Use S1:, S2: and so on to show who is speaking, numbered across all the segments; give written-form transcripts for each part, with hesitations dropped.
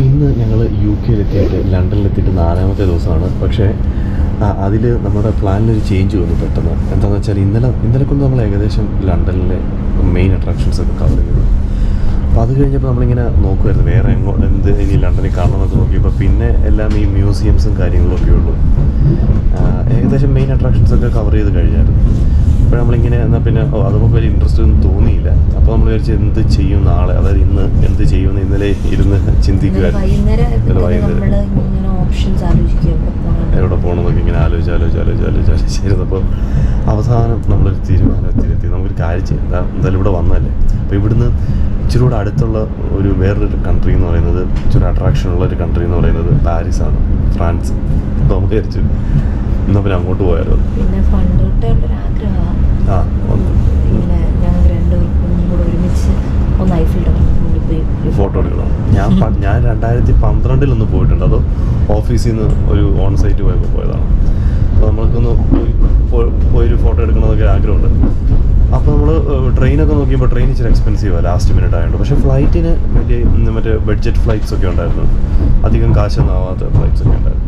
S1: ഇന്ന് ഞങ്ങൾ UK ലണ്ടനിലെത്തിയിട്ട് 4ാമത്തെ ദിവസമാണ്. പക്ഷേ അതിൽ നമ്മുടെ പ്ലാനിലൊരു ചേഞ്ച് വന്നു പെട്ടെന്ന്. എന്താണെന്ന് വെച്ചാൽ ഇന്നലെ കൊണ്ട് നമ്മൾ ഏകദേശം ലണ്ടനിലെ മെയിൻ അട്രാക്ഷൻസ് ഒക്കെ കവർ ചെയ്തു. അപ്പോൾ അത് കഴിഞ്ഞപ്പോൾ നമ്മളിങ്ങനെ നോക്കുമായിരുന്നു വേറെ എന്ത് ഇനി ലണ്ടനിൽ കാണണമെന്നൊക്കെ നോക്കിയപ്പോൾ പിന്നെ എല്ലാം ഈ മ്യൂസിയംസും കാര്യങ്ങളൊക്കെ ഉള്ളൂ. ഏകദേശം മെയിൻ അട്രാക്ഷൻസൊക്കെ കവർ ചെയ്ത് കഴിഞ്ഞായിരുന്നു. അപ്പോൾ നമ്മളിങ്ങനെ എന്നാൽ പിന്നെ അത് നമുക്ക് വലിയ ഇൻട്രസ്റ്റ് ഒന്നും തോന്നിയില്ല. അപ്പോൾ നമ്മൾ വിചാരിച്ച് എന്ത് ചെയ്യും നാളെ, അതായത് ഇന്ന് എന്ത് ചെയ്യുമെന്ന് ഇന്നലെ ഇരുന്ന് ചിന്തിക്കുമായിരുന്നു. എവിടെ പോകണമെന്നൊക്കെ ഇങ്ങനെ ആലോചിച്ചിരുന്നപ്പോൾ അവസാനം നമ്മളൊരു തീരുമാനത്തിലെത്തി. നമുക്കൊരു കാര്യം ചെയ്യാം, എന്തായാലും ഇവിടെ വന്നതല്ലേ. അപ്പോൾ ഇവിടുന്ന് ഇച്ചിരി കൂടെ അടുത്തുള്ള വേറൊരു കൺട്രി എന്ന് പറയുന്നത്, ഇച്ചിരി അട്രാക്ഷനുള്ള ഒരു കൺട്രി എന്ന് പറയുന്നത് പാരീസാണ്, ഫ്രാൻസ്. അപ്പോൾ നമുക്ക് വിചാരിച്ചു എന്നാൽ പിന്നെ അങ്ങോട്ട് പോയാലോ.
S2: പിന്നെ പണ്ട് തൊട്ടുള്ളൊരു ആഗ്രഹമാണ് ഞങ്ങൾ രണ്ടുപേർക്കും കൂടെ ഒരുമിച്ച് ഒന്ന് ഐഫിൽ ടവറിൽ പോയി
S1: ഫോട്ടോ എടുക്കണം. ഞാൻ 2012 പോയിട്ടുണ്ട്. അതോ ഓഫീസിൽ നിന്ന് ഒരു ഓൺ സൈറ്റ് പോയതാണ്. അപ്പോൾ നമ്മൾക്കൊന്ന് പോയൊരു ഫോട്ടോ എടുക്കണമെന്നൊക്കെ ആഗ്രഹമുണ്ട്. അപ്പോൾ നമ്മൾ ട്രെയിനൊക്കെ നോക്കിയപ്പോൾ ട്രെയിൻ ഇച്ചിരി എക്സ്പെൻസീവാണ് ലാസ്റ്റ് മിനിറ്റ് ആയതുകൊണ്ട്. പക്ഷേ ഫ്ലൈറ്റിന് വലിയ മറ്റേ ബഡ്ജറ്റ് ഫ്ലൈറ്റ്സ് ഒക്കെ ഉണ്ടായിരുന്നു, അധികം കാശൊന്നും ആവാത്ത ഫ്ലൈറ്റ്സ് ഒക്കെ ഉണ്ടായിരുന്നു.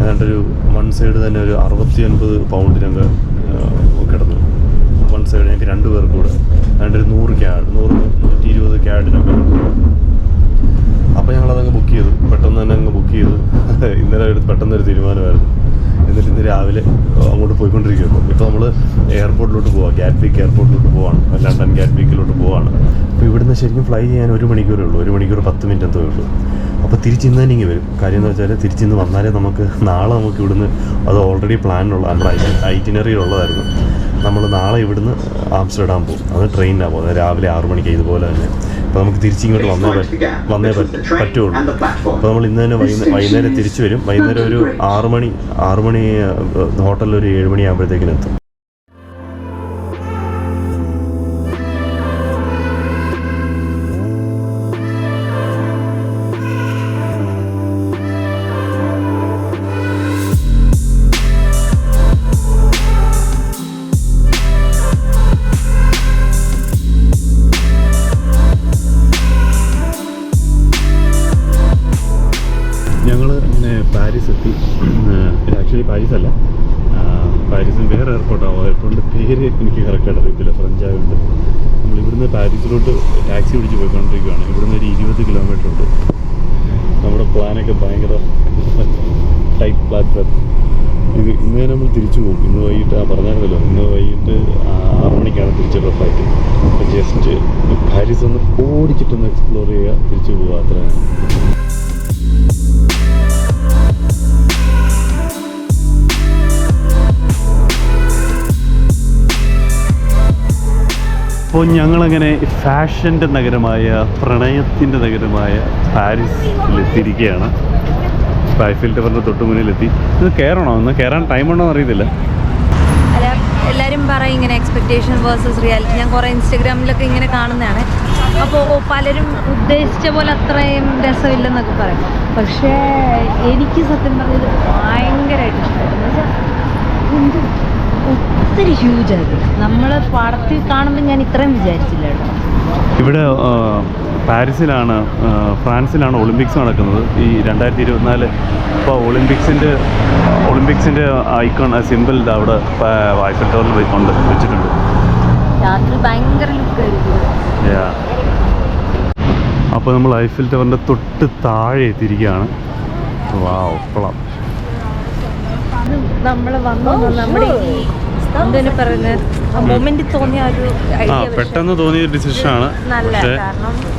S1: ഏതാണ്ടൊരു വൺ സൈഡ് തന്നെ ഒരു 69 പൗണ്ടിനൊക്കെ കിടന്നു. വൺ സൈഡ് ഞങ്ങൾക്ക് 2 പേർക്ക് കൂടെ ഏതാണ്ടൊരു 120 ക്യാഡിനൊക്കെ. അപ്പോൾ ഞങ്ങളതങ്ങ് ബുക്ക് ചെയ്തു, പെട്ടെന്ന് തന്നെ അങ്ങ് ബുക്ക് ചെയ്തു. ഇന്നലെ പെട്ടെന്നൊരു തീരുമാനമായിരുന്നു. എന്നിട്ട് ഇന്ന് രാവിലെ അങ്ങോട്ട് പോയിക്കൊണ്ടിരിക്കുകയാണ്. ഇപ്പോൾ നമ്മൾ എയർപോർട്ടിലോട്ട് പോവാം, ഗാറ്റ്വിക്ക് എയർപോർട്ടിലോട്ട് പോവാണ്, ലണ്ടൻ ഗാറ്റ്വിക്കിലോട്ട് പോവാണ്. അപ്പോൾ ഇവിടുന്ന് ശരിക്കും ഫ്ലൈ ചെയ്യാൻ 1 മണിക്കൂറേ ഉള്ളൂ, 1 മണിക്കൂർ 10 മിനിറ്റ് എന്തോ ഉള്ളൂ. അപ്പോൾ തിരിച്ചിന്ന് തന്നെ ഇങ്ങനെ വരും. കാര്യം എന്ന് വെച്ചാൽ തിരിച്ചിന്ന് വന്നാലേ നാളെ നമുക്ക് ഇവിടുന്ന്, അത് ഓൾറെഡി പ്ലാനിലുള്ള നമ്മുടെ ഐറ്റിനറിയിലുള്ളതായിരുന്നു. നമ്മൾ നാളെ ഇവിടുന്ന് ആംസ്റ്റർഡാം പോകും. അത് ട്രെയിനിലാണ് പോകുന്നത്, രാവിലെ 6 മണിക്ക് ഇതുപോലെ തന്നെ. അപ്പോൾ നമുക്ക് തിരിച്ചിങ്ങോട്ട് വന്നേ പറ്റുള്ളൂ. അപ്പോൾ നമ്മൾ ഇന്ന് തന്നെ വൈകുന്നേരം തിരിച്ചു വരും. വൈകുന്നേരം ഒരു 6 മണി ഹോട്ടലിൽ ഒരു 7 മണിയാകുമ്പോഴത്തേക്കിനും എത്തും. ഞങ്ങൾ ഇങ്ങനെ പാരീസ് എത്തി. ആക്ച്വലി പാരീസല്ല, പാരീസിന് വേറെ എയർപോർട്ടാണ്. എയർപോർട്ടിൻ്റെ പേര് എനിക്ക് കറക്റ്റായിട്ട് അറിയത്തില്ല, ഫ്രഞ്ച് ആയതുകൊണ്ട്. നമ്മളിവിടുന്ന് പാരീസിലോട്ട് ടാക്സി പിടിച്ച് പോയിക്കൊണ്ടിരിക്കുകയാണ്. ഇവിടുന്ന് ഒരു 20 കിലോമീറ്റർ ഉണ്ട്. നമ്മുടെ പ്ലാനൊക്കെ ഭയങ്കര ടൈറ്റ് പ്ലാൻ. ഇന്ന് നമ്മൾ തിരിച്ചു പോകും. ഇന്ന് വൈകിട്ട് പറഞ്ഞായിരുന്നല്ലോ, ഇന്ന് വൈകിട്ട് 6 മണിക്കാണ് തിരിച്ചുള്ള ഫ്ലൈറ്റ്. അപ്പോൾ ജസ്റ്റ് പാരീസ് ഒന്ന് ഓടിച്ചിട്ടൊന്ന് എക്സ്പ്ലോർ ചെയ്യുക, തിരിച്ചു പോവുക, അത്ര. അപ്പോൾ ഞങ്ങളങ്ങനെ ഫാഷൻ്റെ നഗരമായ, പ്രണയത്തിൻ്റെ നഗരമായ പാരീസിലെത്തിയിരിക്കുകയാണ്. ഐഫിൽ ടവറിൻ്റെ തൊട്ട് മുന്നിലെത്തി. ഇത് കയറണോ? ഇന്ന് കയറാൻ ടൈമുണ്ടോ എന്ന് അറിയത്തില്ല.
S2: അല്ല, എല്ലാവരും പറയും ഇങ്ങനെ എക്സ്പെക്റ്റേഷൻ വേഴ്സസ് റിയാലിറ്റി. ഞാൻ കുറേ ഇൻസ്റ്റഗ്രാമിലൊക്കെ ഇങ്ങനെ കാണുന്നതാണ്. അപ്പോൾ പലരും ഉദ്ദേശിച്ച പോലെ അത്രയും രസമില്ലെന്നൊക്കെ പറയും. പക്ഷേ എനിക്ക് സത്യം പറഞ്ഞത് ഭയങ്കരമായിട്ട് ഇഷ്ടമായിരുന്നു. ഒത്തിരി ഹ്യൂജായിരുന്നു. നമ്മൾ പടത്തിൽ കാണുമ്പോൾ ഞാൻ ഇത്രയും വിചാരിച്ചില്ല കേട്ടോ.
S1: ഇവിടെ പാരീസിലാണ്, ഫ്രാൻസിലാണ് ഒളിമ്പിക്സ് നടക്കുന്നത് ഈ 2024. അപ്പോൾ ഒളിമ്പിക്സിൻ്റെ ഐക്കൺ സിമ്പിൾ അവിടെ ഐഫൽ ടവറിൽ വെച്ചിട്ടുണ്ട്.
S2: രാത്രി ഭയങ്കര ലുക്കായിരിക്കും.
S1: അപ്പോൾ നമ്മൾ ഐഫൽ ടവറിൻ്റെ തൊട്ട് താഴെ എത്തിയിരിക്കുകയാണ്. വാവ്, കൊള്ളാം.
S2: നമ്മൾ നമ്മുടെ ഈ എന്തിനു പറയുന്നത് മൊമെന്റ് തോന്നിയ ഒരു
S1: പെട്ടെന്ന് തോന്നിയ ഡിസിഷനാണ്. പക്ഷേ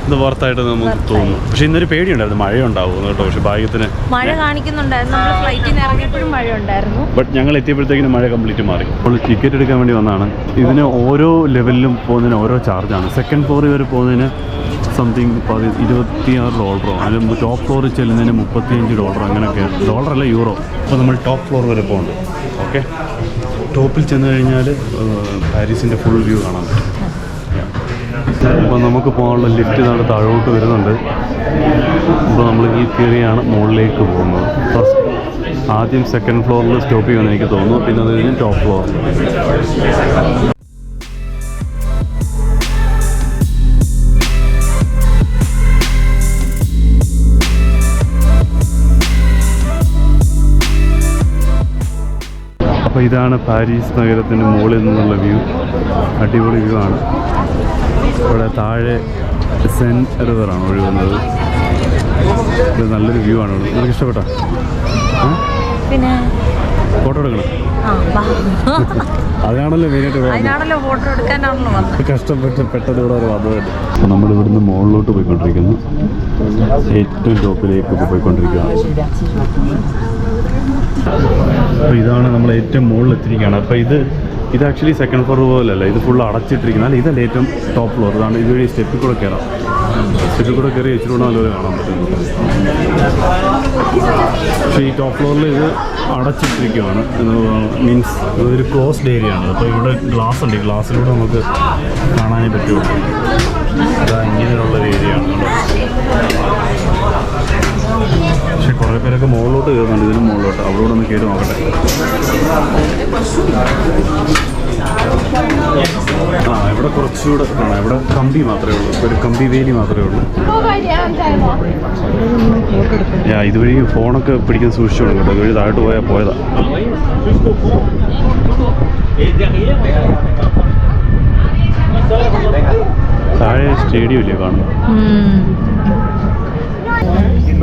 S1: ഇത് വർത്തായിട്ട് നമുക്ക് തോന്നുന്നു. പക്ഷെ ഇന്നൊരു പേടിയുണ്ടായിരുന്നു, മഴ ഉണ്ടാവും കേട്ടോ. പക്ഷെ ഭാഗ്യത്തിന്
S2: മഴ കാണിക്കുന്നുണ്ടായിരുന്നു. നമ്മൾ ഫ്ലൈറ്റിൽ നിന്ന് ഇറങ്ങിയപ്പോഴും മഴ ഉണ്ടായിരുന്നു.
S1: ബട്ട് ഞങ്ങൾ എത്തിയപ്പോഴത്തേക്കിനും മഴ കംപ്ലീറ്റ് മാറി. അപ്പോൾ ടിക്കറ്റ് എടുക്കാൻ വേണ്ടി വന്നതാണ്. ഇതിന് ഓരോ ലെവലിലും പോകുന്നതിന് ഓരോ ചാർജാണ്. സെക്കൻഡ് ഫ്ലോർ വരെ പോകുന്നതിന് സംതിങ് $26, അല്ലെങ്കിൽ ടോപ്പ് ഫ്ലോറിൽ ചെല്ലുന്നതിന് $35, അങ്ങനെയൊക്കെ. ഡോളറല്ല, യൂറോ. അപ്പോൾ നമ്മൾ ടോപ്പ് ഫ്ലോർ വരെ പോകുന്നുണ്ട്. ഓക്കെ, ടോപ്പിൽ ചെന്ന് കഴിഞ്ഞാൽ പാരീസിൻ്റെ ഫുൾ വ്യൂ കാണാൻ പറ്റും. അപ്പോൾ നമുക്ക് പോകാനുള്ള ലിഫ്റ്റ് നാളെ താഴോട്ട് വരുന്നുണ്ട്. അപ്പോൾ നമ്മൾ ഈ കയറിയാണ് മുകളിലേക്ക് പോകുന്നത്. ഫസ്റ്റ് ആദ്യം സെക്കൻഡ് ഫ്ലോറിൽ സ്റ്റോപ്പ് ചെയ്യുമെന്ന് എനിക്ക് തോന്നുന്നു. പിന്നെ അത് കഴിഞ്ഞ് ടോപ്പ് ഫ്ലോർ. ഇതാണ് പാരീസ് നഗരത്തിൻ്റെ മുകളിൽ നിന്നുള്ള വ്യൂ. അടിപൊളി വ്യൂ ആണ്. ഇവിടെ താഴെ സെൻ റിവറാണ് ഒഴുകുന്നത്. ഇത് നല്ലൊരു വ്യൂ ആണ്. ഇവിടെ നിനക്ക് ഇഷ്ടപ്പെട്ടോ?
S2: പിന്നെ
S1: ഫോട്ടോ എടുക്കണം. അതിനാണല്ലോ മെയിനായിട്ട്
S2: ഫോട്ടോ എടുക്കാനാണല്ലോ വന്നത്.
S1: കഷ്ടപ്പെട്ട് പെട്ടെന്ന് ഇവിടെ ഒരു വന്നതുണ്ട്. അപ്പോൾ നമ്മൾ ഇവിടുന്ന് മുകളിലോട്ട് പോയിക്കൊണ്ടിരിക്കുന്നു. ഏറ്റവും ടോപ്പിലേക്ക് പോയിക്കൊണ്ടിരിക്കുകയാണ്. അപ്പോൾ ഇതാണ് നമ്മൾ ഏറ്റവും മുകളിൽ എത്തിയിരിക്കുകയാണ്. അപ്പോൾ ഇത് ആക്ച്വലി സെക്കൻഡ് ഫ്ലോർ പോലല്ല, ഇത് ഫുൾ അടച്ചിട്ടിരിക്കുന്നത്. അല്ല, ഇതല്ല ഏറ്റവും ടോപ്പ് ഫ്ലോർ. ഇതാണ് ഇതുവഴി സ്റ്റെപ്പിൽ കൂടെ കയറാം. സ്റ്റെപ്പിൽ കൂടെ കയറി ഇച്ചിരി കൂടെ നല്ലപോലെ കാണാൻ പറ്റും. പക്ഷേ ഈ ടോപ്പ് ഫ്ലോറിൽ ഇത് അടച്ചിട്ടിരിക്കുകയാണ്. മീൻസ് ഇതൊരു ക്ലോസ്ഡ് ഏരിയ ആണ്. അപ്പോൾ ഇവിടെ ഗ്ലാസ് ഉണ്ട്. ഈ ഗ്ലാസ്സിലൂടെ നമുക്ക് കാണാനേ പറ്റുള്ളൂ. അതാ ഇങ്ങനെയുള്ളൊരു ഏരിയ ആണ്. പക്ഷെ കുറേ പേരൊക്കെ മുകളിലോട്ട് കയറുന്നുണ്ട്. ഇതിന് മുകളിലോട്ട് അവിടെ ഒന്ന് കയറി നോക്കട്ടെ. ഇവിടെ കുറച്ചുകൂടെ കാണാം. ഇവിടെ കമ്പി മാത്രമേ ഉള്ളൂ. ഒരു കമ്പി വേലി മാത്രമേ ഉള്ളൂ. ഇതുവഴി ഫോണൊക്കെ പിടിക്കുന്ന സൂക്ഷിച്ചോളും കേട്ടോ. ഇതുവഴി താഴോട്ട് പോയതാ. താഴെ സ്റ്റേഡിയം ഇല്ലേ കാണുന്നത്?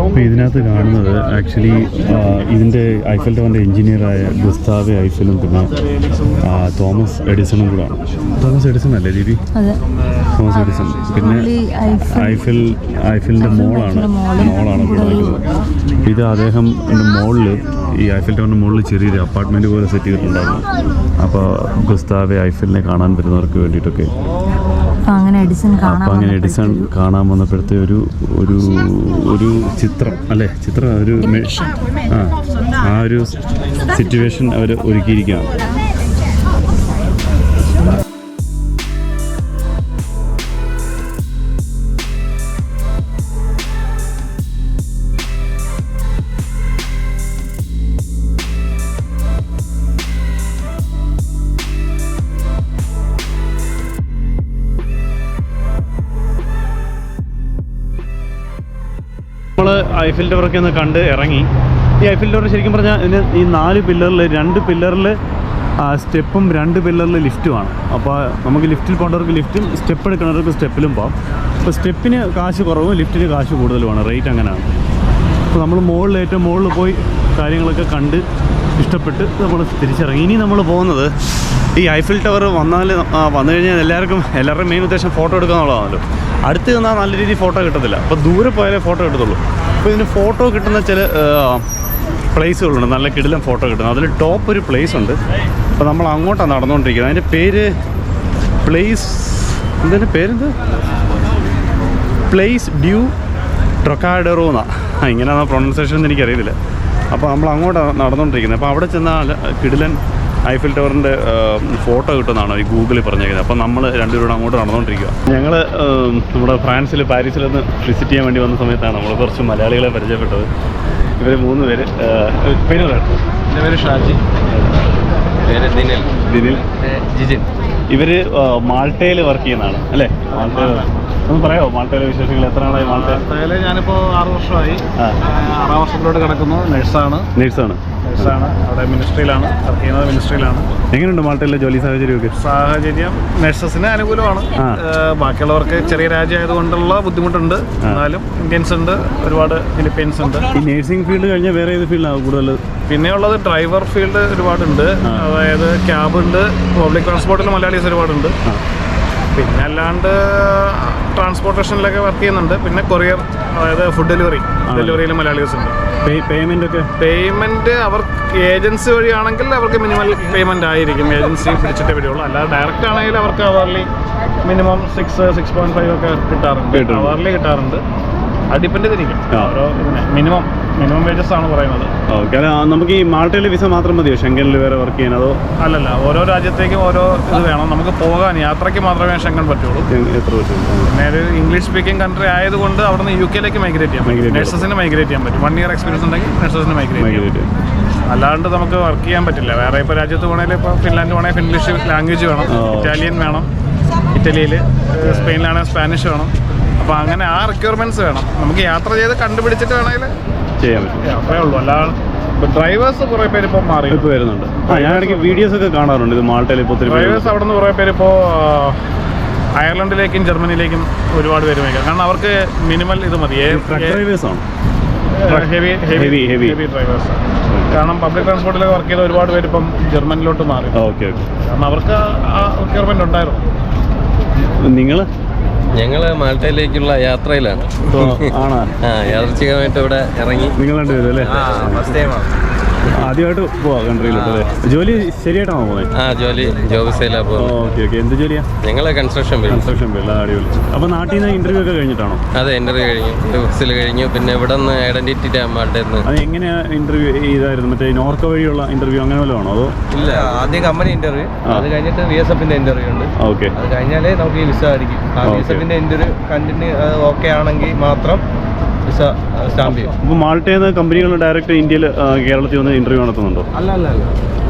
S1: അപ്പോൾ ഇതിനകത്ത് കാണുന്നത് ആക്ച്വലി ഇതിൻ്റെ ഐഫൽ ടവറിൻ്റെ എഞ്ചിനീയറായ ഗുസ്താവെ ഐഫലും പിന്നെ തോമസ് എഡിസണും കൂടാണ്. തോമസ് എഡിസൺ അല്ലേ ദീപി? Thomas Edison. പിന്നെ ഐഫലിൻ്റെ മോളാണ് ഇത്. അദ്ദേഹം മുകളിൽ ഈ ഐഫൽ ടവറിൻ്റെ മുകളിൽ ചെറിയൊരു അപ്പാർട്ട്മെൻറ്റ് പോലെ സെറ്റ് ചെയ്തിട്ടുണ്ടായിരുന്നു. അപ്പോൾ ഗുസ്താവെ ഐഫലിനെ കാണാൻ വരുന്നവർക്ക് വേണ്ടിയിട്ടൊക്കെ അപ്പോൾ അങ്ങനെ എഡിസൺ കാണാൻ വന്നപ്പോഴത്തെ ഒരു ചിത്രം അല്ലേ, ചിത്രം ഒരു ആ ഒരു സിറ്റുവേഷൻ അവർ ഒരുക്കിയിരിക്കുകയാണ്. നമ്മൾ ഐഫൽ ടവറൊക്കെ ഒന്ന് കണ്ട് ഇറങ്ങി. ഈ ഐഫൽ ടവർ ശരിക്കും പറഞ്ഞാൽ ഇതിന് ഈ 4 പില്ലറിൽ 2 പില്ലറിൽ സ്റ്റെപ്പും 2 പില്ലറിൽ ലിഫ്റ്റുമാണ്. അപ്പോൾ നമുക്ക് ലിഫ്റ്റിൽ പോകേണ്ടവർക്ക് ലിഫ്റ്റും സ്റ്റെപ്പ് എടുക്കുന്നവർക്ക് സ്റ്റെപ്പിലും പോകാം. അപ്പോൾ സ്റ്റെപ്പിന് കാശ് കുറവും ലിഫ്റ്റിന് കാശ് കൂടുതലുമാണ്. റേറ്റ് അങ്ങനെയാണ്. അപ്പോൾ നമ്മൾ ഏറ്റവും മുകളിൽ പോയി കാര്യങ്ങളൊക്കെ കണ്ട് ഇഷ്ടപ്പെട്ട് നമ്മൾ തിരിച്ചിറങ്ങി. ഇനി നമ്മൾ പോകുന്നത് ഈ ഐഫൽ ടവർ വന്നു കഴിഞ്ഞാൽ എല്ലാവരുടെയും മെയിൻ ഉദ്ദേശം ഫോട്ടോ എടുക്കുക എന്നുള്ളതാണല്ലോ. അടുത്ത് നിന്നാൽ നല്ല രീതിയിൽ ഫോട്ടോ കിട്ടത്തില്ല. അപ്പോൾ ദൂരെ പോയാലേ ഫോട്ടോ കിട്ടത്തുള്ളൂ. അപ്പോൾ ഇതിന് ഫോട്ടോ കിട്ടുന്ന ചില പ്ലേസുകളുണ്ട്, നല്ല കിടിലം ഫോട്ടോ കിട്ടുന്നത്. അതിൽ ടോപ്പ് ഒരു പ്ലേസ് ഉണ്ട്. അപ്പോൾ നമ്മൾ അങ്ങോട്ടാണ് നടന്നുകൊണ്ടിരിക്കുന്നത്. അതിൻ്റെ പേര് പ്ലേസ് ഡ്യൂ ട്രൊക്കാഡെറോ എന്നാണ്. ഇങ്ങനെയാണ് പ്രൊണൗൺസിയേഷൻ എന്ന് എനിക്കറിയത്തില്ല. അപ്പോൾ നമ്മൾ അങ്ങോട്ടാണ് നടന്നുകൊണ്ടിരിക്കുന്നത്. അപ്പോൾ അവിടെ ചെന്നാൽ കിടിലൻ ഐഫൽ ടവറിൻ്റെ ഫോട്ടോ കിട്ടുന്നതാണ് ഈ ഗൂഗിളിൽ പറഞ്ഞേക്കുന്നത്. അപ്പോൾ നമ്മൾ രണ്ടുപേരും അങ്ങോട്ട് നടന്നുകൊണ്ടിരിക്കുക. ഞങ്ങൾ നമ്മുടെ പാരീസിലൊന്ന് വിസിറ്റ് ചെയ്യാൻ വേണ്ടി വന്ന സമയത്താണ് നമ്മൾ കുറച്ച് മലയാളികളെ പരിചയപ്പെട്ടത്. ഇവർ 3 പേര്. പേര് പറയട്ടെ.
S3: എൻ്റെ പേര് ഷാജി, പേര് ദിനിൽ, ജിജിൻ.
S1: ഇവർ മാൾട്ടയിൽ വർക്ക് ചെയ്യുന്നതാണ് അല്ലേ? മാൾട്ടയിൽ ഒന്ന് പറയാമോ മാൾട്ടയിലെ വിശേഷങ്ങൾ? എത്ര നാളായി
S3: മാൾട്ടയിൽ? ഞാനിപ്പോൾ 6 വർഷമായി. 6ാം വർഷത്തിലോട്ട് കിടക്കുന്നു. നേഴ്സാണ്. അവിടെ മിനിസ്ട്രിയിലാണ് വർക്ക് ചെയ്യുന്നത്.
S1: എങ്ങനെയുണ്ട് മാൾട്ടയിലെ ജോലി
S3: സാഹചര്യം നഴ്സസിന് അനുകൂലമാണ്. ബാക്കിയുള്ളവർക്ക് ചെറിയ രാജ്യമായതുകൊണ്ടുള്ള ബുദ്ധിമുട്ടുണ്ട്. എന്നാലും ഇന്ത്യൻസ് ഉണ്ട്, ഒരുപാട് ഫിലിപ്പീൻസ് ഉണ്ട്.
S1: ഈ നേഴ്സിംഗ് ഫീൽഡ് കഴിഞ്ഞാൽ വേറെ ഏത് ഫീൽഡാണ് കൂടുതൽ?
S3: പിന്നെ ഉള്ളത് ഡ്രൈവർ ഫീൽഡ് ഒരുപാടുണ്ട്. അതായത് ക്യാബ് ഉണ്ട്, പബ്ലിക് ട്രാൻസ്പോർട്ടിൽ മലയാളീസ് ഒരുപാടുണ്ട്. പിന്നെ അല്ലാണ്ട് ട്രാൻസ്പോർട്ടേഷനിലൊക്കെ വർക്ക് ചെയ്യുന്നുണ്ട്. പിന്നെ കൊറിയർ, അതായത് ഫുഡ് ഡെലിവറിയിൽ മലയാളീസ് ഉണ്ട്. പേയ്മെന്റ് അവർക്ക് ഏജൻസി വഴിയാണെങ്കിൽ അവർക്ക് മിനിമം പേയ്മെന്റ് ആയിരിക്കും. ഏജൻസി പിടിച്ചിട്ടേ വരികയുള്ളൂ. അല്ലാതെ ഡയറക്റ്റ് ആണെങ്കിൽ അവർക്ക് അവർലി മിനിമം 6.5 ഒക്കെ കിട്ടാറുണ്ട്. അവർലി കിട്ടാറുണ്ട്. ഡിപ്പെൻഡ് ചെയ്തിരിക്കും. ഓരോ മിനിമം വേജസ് ആണ് പറയുന്നത്.
S1: നമുക്ക് ഈ മാൾട്ടയിലെ വിസ മാത്രം മതിയോ ഷെങ്കനിൽ വേറെ വർക്ക് ചെയ്യാൻ? അതോ
S3: അല്ലല്ല, ഓരോ രാജ്യത്തേക്കും ഓരോ ഇത് വേണം. നമുക്ക് പോകാൻ യാത്രയ്ക്ക് മാത്രമേ ഷെങ്കൻ പറ്റുള്ളൂ.
S1: എത്ര വർഷം?
S3: പിന്നെ ഒരു ഇംഗ്ലീഷ് സ്പീക്കിംഗ് കൺട്രി ആയതുകൊണ്ട് അവിടെ നിന്ന് UK മൈഗ്രേറ്റ് ചെയ്യാൻ പറ്റും. നഴ്സസിന് മൈഗ്രേറ്റ് ചെയ്യാൻ പറ്റും. 1 ഇയർ എക്സ്പീരിയൻസ് ഉണ്ടെങ്കിൽ നഴ്സസിന് മൈഗ്രേറ്റ് ചെയ്യാം. അല്ലാണ്ട് നമുക്ക് വർക്ക് ചെയ്യാൻ പറ്റില്ല. വേറെ ഇപ്പോൾ രാജ്യത്ത് പോകണമെങ്കിൽ ഇപ്പോൾ ഫിൻലാൻഡ് പോകണമെങ്കിൽ ഫിൻലിഷ് ലാംഗ്വേജ് വേണം, ഇറ്റാലിയൻ വേണം, ഇറ്റലിയിൽ സ്പെയിനിലാണെങ്കിൽ സ്പാനിഷ് വേണം. അപ്പോൾ അങ്ങനെ ആ റിക്വയർമെൻറ്റ്സ് വേണം. നമുക്ക് യാത്ര ചെയ്ത് കണ്ടുപിടിച്ചിട്ട് വേണമെങ്കിൽ
S1: ചെയ്യാൻ പറ്റും.
S3: അത്രേ ഉള്ളൂ. അല്ലാതെ ഡ്രൈവേഴ്സ് കുറെ പേര് ഇപ്പോൾ മാറി.
S1: ഇപ്പോൾ വരുന്നുണ്ട്. ഞാൻ ഇടയ്ക്ക് വീഡിയോസ് ഒക്കെ കാണാറുണ്ട്. ഇത് മാൾട്ടയിൽ ഇപ്പോൾ ഒത്തിരി
S3: ഡ്രൈവേഴ്സ് അവിടെ നിന്ന് കുറേ പേര് ഇപ്പോൾ അയർലൻഡിലേക്കും ജർമ്മനിയിലേക്കും ഒരുപാട് പേര് വയ്ക്കാം. കാരണം അവർക്ക് മിനിമൽ ഇത് മതി.
S1: ഡ്രൈവേഴ്സാണ്,
S3: ഹെവി ഡ്രൈവേഴ്സ്. കാരണം പബ്ലിക് ട്രാൻസ്പോർട്ടിലൊക്കെ വർക്ക് ചെയ്ത ഒരുപാട് പേര് ഇപ്പം ജർമ്മനിലോട്ട് മാറി.
S1: Okay okay.
S3: കാരണം അവർക്ക് ആ റിക്വയർമെന്റ് ഉണ്ടായിരുന്നു.
S1: നിങ്ങൾ
S4: ഞങ്ങൾ മാൾട്ടയിലേക്കുള്ള യാത്രയിലാണ്.
S1: ആണോ?
S4: യാദൃച്ഛികമായിട്ട് ഇവിടെ ഇറങ്ങി.
S1: നിങ്ങൾ രണ്ടുപേരും അല്ലേ?
S4: ഫസ്റ്റ് ടൈമാണ്.
S1: ആദ്യമായിട്ട് പോവാ കൺട്രിയിലോട്ട് അല്ലേ? ജോലി ശരിയായിട്ടാണോ പോകുന്നത്?
S4: ജോബ് സെയിലാണ് പോകുന്നത്.
S1: Okay okay. എന്ത് ജോലിയാ?
S4: ഞങ്ങൾ കൺസ്ട്രക്ഷൻ
S1: ഫീൽഡ്. അടിപൊളി. അപ്പോൾ നാട്ടിൽ നിന്ന് ഇന്റർവ്യൂ ഒക്കെ കഴിഞ്ഞിട്ടാണോ?
S4: അതെ, ഇന്റർവ്യൂ കഴിഞ്ഞു, ബസ്സിൽ കഴിഞ്ഞു. പിന്നെ ഇവിടെ നിന്ന് ഐഡന്റിറ്റി മാൾട്ടയിൽ നിന്ന്.
S1: അത് എങ്ങനെയാ ഇന്റർവ്യൂ ചെയ്തായിരുന്നു? മറ്റേ നോർക്ക വഴിയുള്ള ഇന്റർവ്യൂ അങ്ങനെ വല്ലതും ആണോ? അതോ
S4: ഇല്ല, ആദ്യം കമ്പനി ഇന്റർവ്യൂ, അത് കഴിഞ്ഞിട്ട് VSF ഇന്റർവ്യൂ ഉണ്ട്.
S1: ഓക്കെ.
S4: അത് കഴിഞ്ഞാലേ നമുക്ക് ഈ വിസ അടിക്കും. VSF ഇന്റർവ്യൂ കണ്ടിന്യൂ ഓക്കെ ആണെങ്കിൽ മാത്രം വിസ സ്റ്റാമ്പ് ചെയ്യും.
S1: അപ്പോൾ മാൾട്ടയിൽ നിന്ന് കമ്പനികൾ ഡയറക്റ്റ് ഇന്ത്യയിൽ കേരളത്തിൽ വന്ന് ഇന്റർവ്യൂ നടത്തുന്നുണ്ടോ?
S4: അല്ല,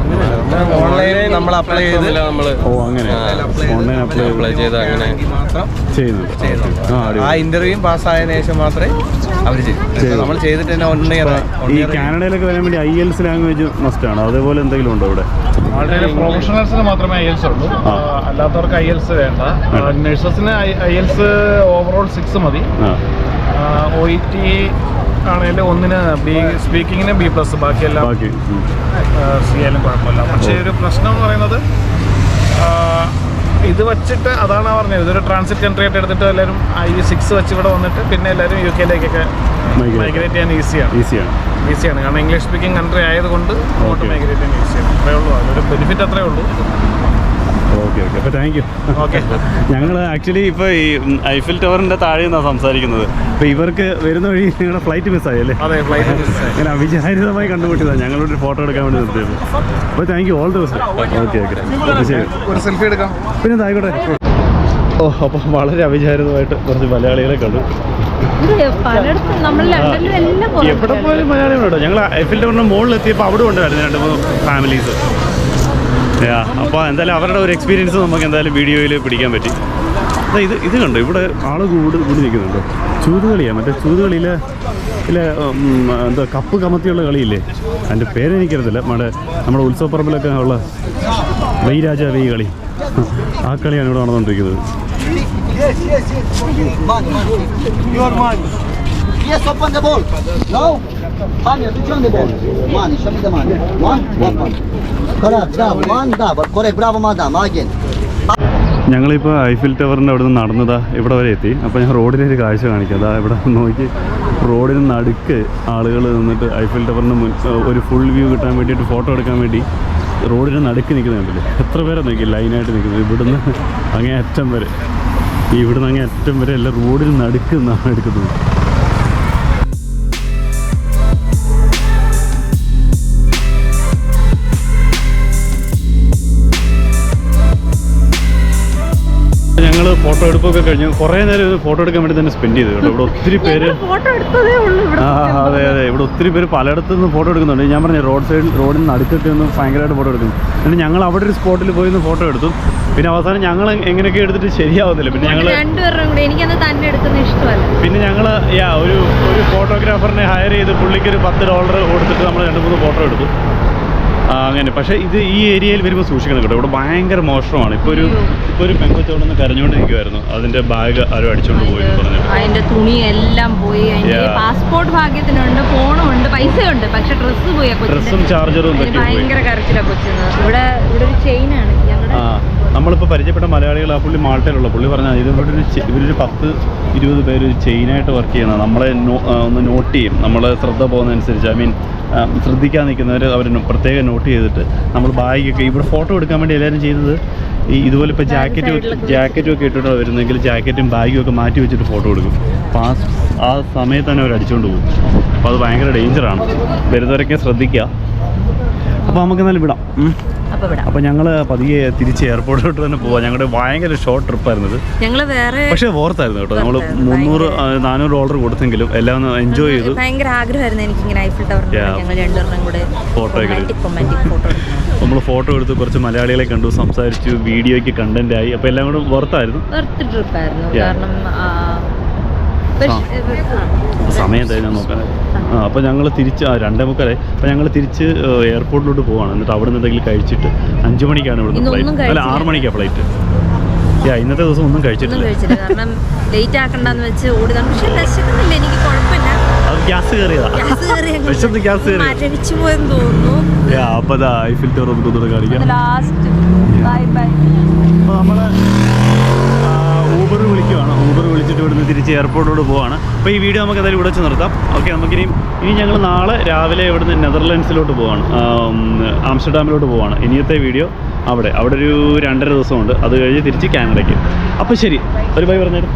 S4: ഓൺലൈൻ നമ്മൾ അപ്ലൈ ചെയ്തില്ല. നമ്മൾ
S1: അങ്ങനെ ഓൺലൈൻ
S4: അപ്ലൈ ചെയ്ത് അങ്ങനെ
S1: മാത്രം ചെയ്യുന്നുണ്ട്.
S4: ആ ഇന്റർവ്യൂ പാസ്സായതിനു ശേഷം മാത്രമേ അവർ ചെയ്യും. നമ്മൾ ചെയ്തിട്ട് തന്നെ 1 ഇയർ.
S1: ഈ കാനഡയിലൊക്കെ വരാൻ വേണ്ടി IELTS ലാംഗ്വേജ് മസ്റ്റ് ആണ്. അതേപോലെ എന്തെങ്കിലും ഉണ്ടോ ഇവിടെ?
S3: വളരെ പ്രൊഫഷണൽസിന് മാത്രമേ IELTS ഉള്ളൂ. അല്ലാത്തവർക്ക് IELTS വേണ്ട. നഴ്സസിന് IELTS ഓവറോൾ 6 മതി. OET ആണെങ്കിലും ഒന്നിന് സ്പീക്കിങ്ങിന് B+, ബാക്കിയെല്ലാം C ആയാലും കുഴപ്പമില്ല. പക്ഷേ ഒരു പ്രശ്നം എന്ന് പറയുന്നത് ഇത് വെച്ചിട്ട്, അതാണ് പറഞ്ഞത്, ഇതൊരു ട്രാൻസിറ്റ് കൺട്രി ആയിട്ട് എടുത്തിട്ട് എല്ലാവരും IE6 വെച്ച് ഇവിടെ വന്നിട്ട് പിന്നെ എല്ലാവരും UK യിലേക്കൊക്കെ മൈഗ്രേറ്റ് ചെയ്യാൻ ഈസിയാണ്. കാരണം ഇംഗ്ലീഷ് സ്പീക്കിംഗ് കൺട്രി ആയതുകൊണ്ട് അങ്ങോട്ട് മൈഗ്രേറ്റ് ചെയ്യാൻ ഈസിയാണ്. അത്രേ ഉള്ളൂ, അതൊരു ബെനിഫിറ്റ് അത്രേ ഉള്ളൂ.
S1: Okay okay. അപ്പോൾ താങ്ക് യു.
S3: ഓക്കെ.
S1: ഞങ്ങൾ ആക്ച്വലി ഇപ്പോൾ ഈ ഐഫിൽ ടവറിൻ്റെ താഴെ നിന്നാണ് സംസാരിക്കുന്നത്. അപ്പോൾ ഇവർക്ക് വരുന്ന വഴി നിങ്ങളുടെ ഫ്ലൈറ്റ് മിസ്സായി അല്ലേ?
S3: അതെ, ഫ്ലൈറ്റ്
S1: അങ്ങനെ അവിചാരിതമായി കണ്ടുപിട്ടിയതാണ്. ഞങ്ങളൊരു ഫോട്ടോ എടുക്കാൻ വേണ്ടി നിർത്തിയത്. അപ്പോൾ thank you, all the best. Okay okay, ശരി.
S3: ഒരു സെൽഫി എടുക്കാം.
S1: പിന്നെ ആയിക്കോട്ടെ. അപ്പോൾ വളരെ അവിചാരിതമായിട്ട് കുറച്ച് മലയാളികളെ കണ്ടു.
S2: പലയിടത്തും നമ്മൾ ലണ്ടനിലും എല്ലാം
S1: എവിടെ പോയാലും മലയാളികളുണ്ടോ? ഞങ്ങൾ ഐഫിൽ ടവറിൻ്റെ മുകളിൽ എത്തിയപ്പോൾ അവിടെ ഉണ്ടായിരുന്നു 2-3 ഫാമിലീസ്. അപ്പോൾ എന്തായാലും അവരുടെ ഒരു എക്സ്പീരിയൻസ് നമുക്ക് എന്തായാലും വീഡിയോയിൽ പിടിക്കാൻ പറ്റി. ഇത് കണ്ടോ, ഇവിടെ ആൾ കൂടി നിൽക്കുന്നുണ്ടോ? ചൂതുകളിയാണ്, മറ്റേ ചൂതുകളിയിൽ എന്താ കപ്പ് കമത്തിയുള്ള കളിയില്ലേ? അതിൻ്റെ പേരെനിക്കറിയത്തില്ല. നമ്മുടെ ഉത്സവപ്പറമ്പിലൊക്കെ ഉള്ള വെയ് രാജ വെയ് കളി, ആ കളിയാണ് ഇവിടെ നടന്നുകൊണ്ടിരിക്കുന്നത്.
S5: Yes, open the ball. No. Mani, return the ball. Mani, show me the money. One. Correct, bravo. One, double. Correct, bravo, madam. Again.
S1: ഞങ്ങളിപ്പോൾ ഐഫിൽ ടവറിൻ്റെ അവിടെ നിന്ന് നടന്നതാ ഇവിടെ വരെ എത്തി. അപ്പോൾ ഞാൻ റോഡിലൊരു കാഴ്ച കാണിക്കാം. അതാ ഇവിടെ നോക്കി, റോഡിന് നടുക്ക് ആളുകൾ നിന്നിട്ട് ഐഫിൽ ടവറിന് ഒരു ഫുൾ വ്യൂ കിട്ടാൻ വേണ്ടിയിട്ട് ഫോട്ടോ എടുക്കാൻ വേണ്ടി റോഡിന് നടുക്ക് നിൽക്കുന്നുണ്ടല്ലേ. എത്ര പേരെ നോക്കി ലൈനായിട്ട് നിൽക്കുന്നത്. ഇവിടുന്ന് അങ്ങേ അറ്റം വരെ, ഇവിടുന്ന് അങ്ങേ അറ്റം വരെ എല്ലാം റോഡിന് നടുക്ക് നിന്നാണ് എടുക്കുന്നത്. ഞങ്ങൾ ഫോട്ടോ എടുപ്പൊക്കെ കഴിഞ്ഞു. കുറേ നേരം ഇത് ഫോട്ടോ എടുക്കാൻ വേണ്ടി തന്നെ സ്പെൻഡ് ചെയ്തു കേട്ടോ. ഇവിടെ ഒത്തിരി പേര് അതെ ഇവിടെ ഒത്തിരി പേര് പലയിടത്തു നിന്ന് ഫോട്ടോ എടുക്കുന്നുണ്ട്. ഞാൻ പറഞ്ഞു റോഡിന് നടുക്കൊക്കെ ഒന്ന് ഭയങ്കരമായിട്ട് ഫോട്ടോ എടുക്കുന്നു. എന്നിട്ട് ഞങ്ങൾ അവിടെ ഒരു സ്പോട്ടിൽ പോയി ഒന്ന് ഫോട്ടോ എടുത്തു. പിന്നെ അവസാനം ഞങ്ങൾ എങ്ങനെയൊക്കെ എടുത്തിട്ട് ശരിയാവത്തില്ല. പിന്നെ ഞങ്ങൾ പിന്നെ ഞങ്ങൾ ഒരു ഫോട്ടോഗ്രാഫറിനെ ഹയർ ചെയ്ത് പുള്ളിക്ക് ഒരു $10 കൊടുത്തിട്ട് നമ്മൾ 2-3 ഫോട്ടോ എടുത്തു. അങ്ങനെ. പക്ഷേ ഈ ഏരിയയിൽ വരുമ്പോൾ സൂക്ഷിക്കണം കേട്ടോ. ഇവിടെ ഭയങ്കര മോഷണമാണ്. ഇപ്പോൾ ഒരു പെങ്കൊച്ചോടൊന്ന് കരഞ്ഞുകൊണ്ടിരിക്കുമായിരുന്നു. അതിൻ്റെ ബാഗ് ആരും അടിച്ചുകൊണ്ട് പോയി എന്ന് പറഞ്ഞു.
S2: അതിന്റെ തുണി എല്ലാം പോയി. പാസ്പോർട്ട് ഭാഗ്യത്തിനുണ്ട്, ഫോണും ഉണ്ട്, പൈസയുണ്ട്, പക്ഷെ ഡ്രസ്സ് പോയി.
S1: ഡ്രസ്സും ചാർജറും
S2: ഭയങ്കര കരച്ചിലാണ് കൊച്ചിന്. ഇവിടെ ഒരു ചെയിനാണ്.
S1: നമ്മളിപ്പോൾ പരിചയപ്പെട്ട മലയാളികൾ, ആ പുള്ളി മാൾട്ടയിലുള്ള പുള്ളി പറഞ്ഞാൽ ഇവരൊരു 10-20 പേര് ചെയിനായിട്ട് വർക്ക് ചെയ്യുന്നതാണ്. നമ്മളെ ഒന്ന് നോട്ട് ചെയ്യും. നമ്മളെ ശ്രദ്ധ പോകുന്നതനുസരിച്ച്, ശ്രദ്ധിക്കാൻ നിൽക്കുന്നവർ അവർ പ്രത്യേകം നോട്ട് ചെയ്തിട്ട് നമ്മൾ ബാഗൊക്കെ ഇവിടെ ഫോട്ടോ എടുക്കാൻ വേണ്ടി എല്ലാവരും ചെയ്യുന്നത് ഇതുപോലെ ഇപ്പോൾ ജാക്കറ്റും ഒക്കെ ഇട്ടിട്ടാണ് വരുന്നതെങ്കിൽ ജാക്കറ്റും ബാഗും ഒക്കെ മാറ്റി വെച്ചിട്ട് ഫോട്ടോ എടുക്കും. അപ്പോൾ ആ സമയത്ത് തന്നെ അവർ അടിച്ചുകൊണ്ട് പോകും. അപ്പോൾ അത് ഭയങ്കര ഡേഞ്ചറാണ്. വരുന്നവരൊക്കെ ശ്രദ്ധിക്കുക. അപ്പോൾ നമുക്ക് എന്നാലും വിടാം. അപ്പോൾ ഞങ്ങൾ പതിയെ തിരിച്ച് എയർപോർട്ടിലോട്ട് തന്നെ പോവാം. ഞങ്ങളുടെ ഭയങ്കര ഷോർട്ട് ട്രിപ്പായിരുന്നു ഇത്. പക്ഷേ ഓർത്തായിരുന്നു കേട്ടോ. നമ്മൾ $300-400 കൊടുത്തെങ്കിലും എല്ലാം ഒന്ന് എൻജോയ് ചെയ്തു.
S2: ഭയങ്കര ആഗ്രഹമായിരുന്നു എനിക്കിങ്ങനെ ഐഫിൽ ടവറിൽ
S1: ഫോട്ടോ ഒക്കെ നമ്മൾ ഫോട്ടോ എടുത്ത് കുറച്ച് മലയാളികളെ കണ്ടു, സംസാരിച്ചു, വീഡിയോയ്ക്ക് കണ്ടന്റ് ആയി. അപ്പോൾ എല്ലാം കൂടെ വർത്തായിരുന്നു.
S2: ട്രിപ്പായിരുന്നു. കാരണം
S1: സമയം എന്തായാലും നോക്കാനായിരുന്നു.
S6: അപ്പോൾ ഞങ്ങൾ തിരിച്ച് 2:45 അപ്പോൾ ഞങ്ങൾ തിരിച്ച് എയർപോർട്ടിലോട്ട് പോവാണ്. എന്നിട്ട് അവിടെ നിന്ന് എന്തെങ്കിലും കഴിച്ചിട്ട് 5 മണിക്കാണ് ഇവിടുന്ന് ഫ്ലൈറ്റ്, അല്ല 6 മണിക്കാണ് ഫ്ലൈറ്റ്. ഇന്നത്തെ ദിവസം ഒന്നും കഴിച്ചിട്ടില്ല,
S2: കാരണം ലേറ്റ് ആക്കണ്ടെന്ന് വെച്ച് ഓടിതാണ്. പക്ഷെ വിശക്കുന്നില്ല, എനിക്ക് കുഴപ്പമില്ല.
S6: അത് ഗ്യാസ് കയറിയതാണ്, വിശന്ന് ഗ്യാസ് കയറി
S2: മരവിച്ചു പോയെന്ന് തോന്നുന്നു.
S6: അപ്പോൾ അതാ ഐഫിൽ ടവർ നമുക്ക് ഒന്നുകൂടെ കാണിക്കാം.
S2: Last bye bye.
S6: അപ്പോൾ നമ്മൾ ഊബർ വിളിക്കുവാണ്. ഊബർ വിളിച്ചിട്ട് ഇവിടുന്ന് തിരിച്ച് എയർപോർട്ടിലോട്ട് പോവാണ്. അപ്പോൾ ഈ വീഡിയോ നമുക്ക് എന്തായാലും ഇവിടെ വെച്ച് നിർത്താം. ഓക്കെ, ഇനി ഞങ്ങൾ നാളെ രാവിലെ ഇവിടുന്ന് നെതർലാൻഡ്സിലോട്ട് പോവാണ്, ആംസ്റ്റർഡാമിലോട്ട് പോവാണ്. ഇനിയത്തെ വീഡിയോ അവിടെ ഒരു 2.5 ദിവസമുണ്ട്. അത് കഴിഞ്ഞ് തിരിച്ച് കാനഡയ്ക്ക്. അപ്പോൾ ശരി, ഒരു ബൈ പറഞ്ഞേരും.